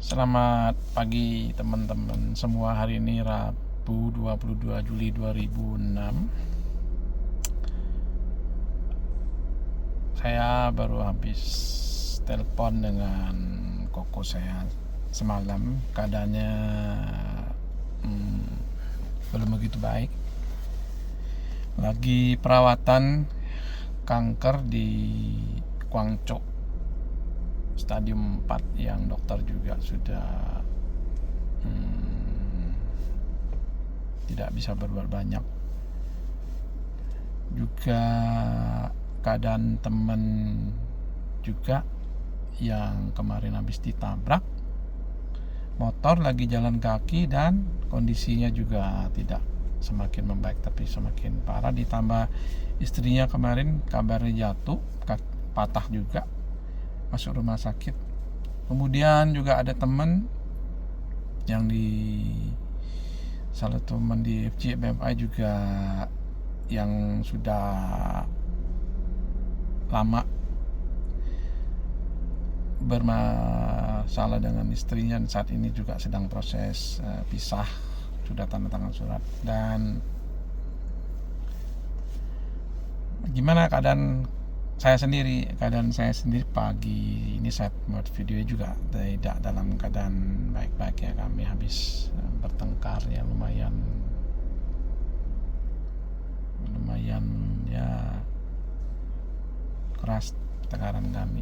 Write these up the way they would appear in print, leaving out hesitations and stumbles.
Selamat pagi teman-teman semua. Hari ini Rabu 22 Juli 2006. Saya baru habis telepon dengan koko saya semalam. Keadaannya belum begitu baik. Lagi perawatan kanker di Guangzhou stadium 4 yang dokter juga sudah tidak bisa berbuat banyak. Juga keadaan teman juga yang kemarin habis ditabrak motor, lagi jalan kaki dan kondisinya juga tidak semakin membaik tapi semakin parah. Ditambah istrinya kemarin kabarnya jatuh, patah juga, masuk rumah sakit. Kemudian juga ada teman yang salah teman di FC BMI juga yang sudah lama bermasalah dengan istrinya dan saat ini juga sedang proses pisah, sudah tanda tangan surat. Dan gimana keadaan saya sendiri pagi ini saya buat video juga tidak dalam keadaan baik-baik ya. Kami habis bertengkar ya, lumayan ya, keras tekanan kami.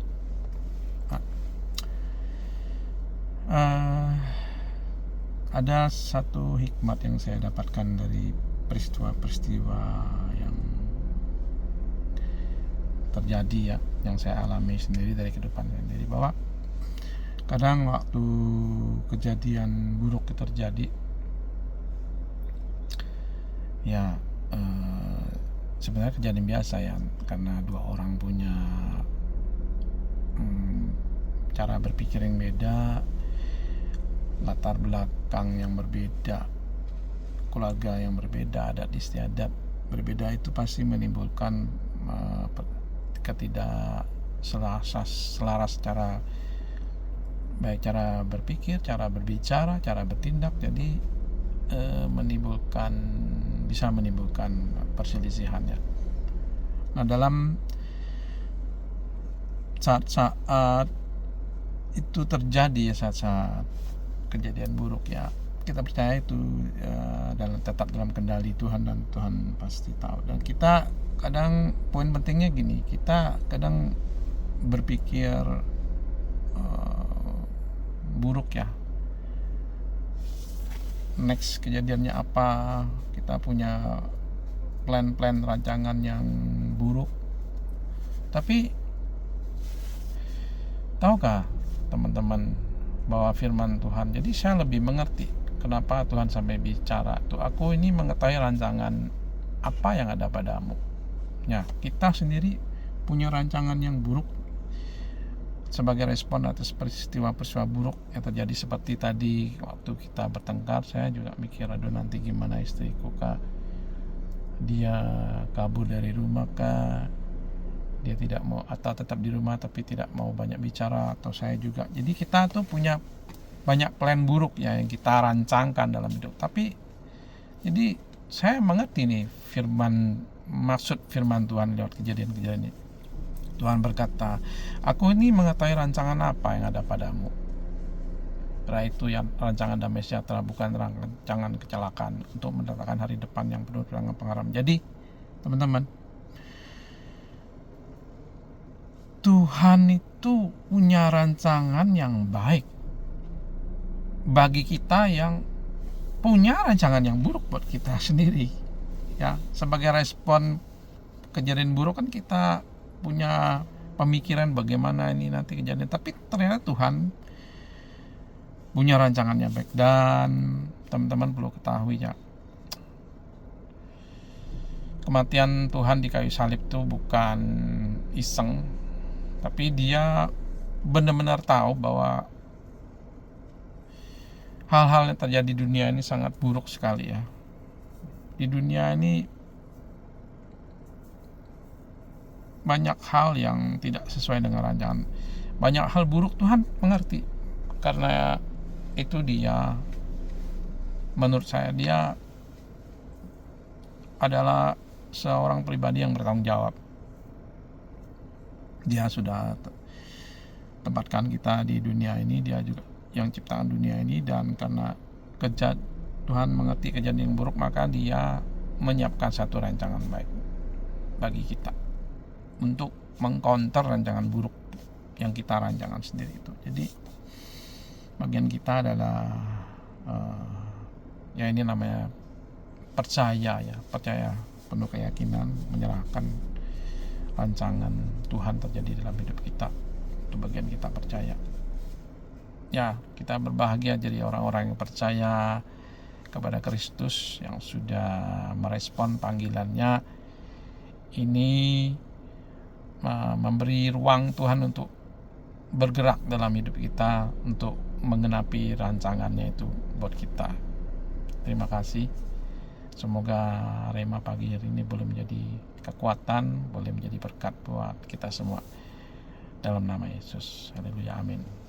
Ada satu hikmat yang saya dapatkan dari peristiwa-peristiwa yang terjadi ya, yang saya alami sendiri dari kehidupan sendiri, bahwa kadang waktu kejadian buruk terjadi ya, sebenarnya kejadian biasa ya, karena dua orang punya cara berpikir yang beda, latar belakang yang berbeda, keluarga yang berbeda, adat istiadat berbeda, itu pasti menimbulkan selaras cara baik cara berpikir, cara berbicara, cara bertindak. Jadi bisa menimbulkan perselisihan ya. Nah, dalam saat-saat itu terjadi ya, saat-saat kejadian buruk ya, kita percaya itu tetap dalam kendali Tuhan, dan Tuhan pasti tahu. Dan kita kadang, poin pentingnya gini, kita kadang berpikir buruk ya, next kejadiannya apa, kita punya plan rancangan yang buruk. Tapi tahukah teman-teman bahwa firman Tuhan, jadi saya lebih mengerti kenapa Tuhan sampai bicara tuh, aku ini mengetahui rancangan apa yang ada padamu. Ya, kita sendiri punya rancangan yang buruk sebagai respon atas peristiwa-peristiwa buruk yang terjadi. Seperti tadi waktu kita bertengkar, saya juga mikir, aduh nanti gimana istriku, kah dia kabur dari rumah, kah dia tidak mau, atau tetap di rumah tapi tidak mau banyak bicara, atau saya juga. Jadi kita tuh punya banyak plan buruk ya yang kita rancangkan dalam hidup. Tapi jadi saya mengerti nih maksud firman Tuhan lewat kejadian-kejadian ini. Tuhan berkata, aku ini mengetahui rancangan apa yang ada padamu, yaitu yang rancangan damai sejahtera, bukan rancangan kecelakaan, untuk mendatangkan hari depan yang penuh dengan pengharapan. Jadi teman-teman, Tuhan itu punya rancangan yang baik bagi kita yang punya rancangan yang buruk buat kita sendiri ya. Sebagai respon kejadian buruk kan kita punya pemikiran bagaimana ini nanti kejadian, tapi ternyata Tuhan punya rancangan yang baik. Dan teman-teman perlu ketahui ya, kematian Tuhan di kayu salib itu bukan iseng, tapi dia benar-benar tahu bahwa hal-hal yang terjadi di dunia ini sangat buruk sekali ya. Di dunia ini banyak hal yang tidak sesuai dengan rancangan. Banyak hal buruk Tuhan mengerti, karena itu dia, menurut saya dia adalah seorang pribadi yang bertanggung jawab. Dia sudah tempatkan kita di dunia ini, dia juga yang ciptakan dunia ini, dan karena Tuhan mengerti kejadian yang buruk, maka dia menyiapkan satu rancangan baik bagi kita untuk mengcounter rancangan buruk yang kita rancangan sendiri itu. Jadi bagian kita adalah ya ini namanya percaya penuh keyakinan, menyerahkan rancangan Tuhan terjadi dalam hidup kita. Itu bagian kita percaya. Ya, kita berbahagia jadi orang-orang yang percaya kepada Kristus, yang sudah merespon panggilannya. Ini memberi ruang Tuhan untuk bergerak dalam hidup kita, untuk menggenapi rancangannya itu buat kita. Terima kasih. Semoga Rema pagi hari ini boleh menjadi kekuatan, boleh menjadi berkat buat kita semua. Dalam nama Yesus. Haleluya. Amin.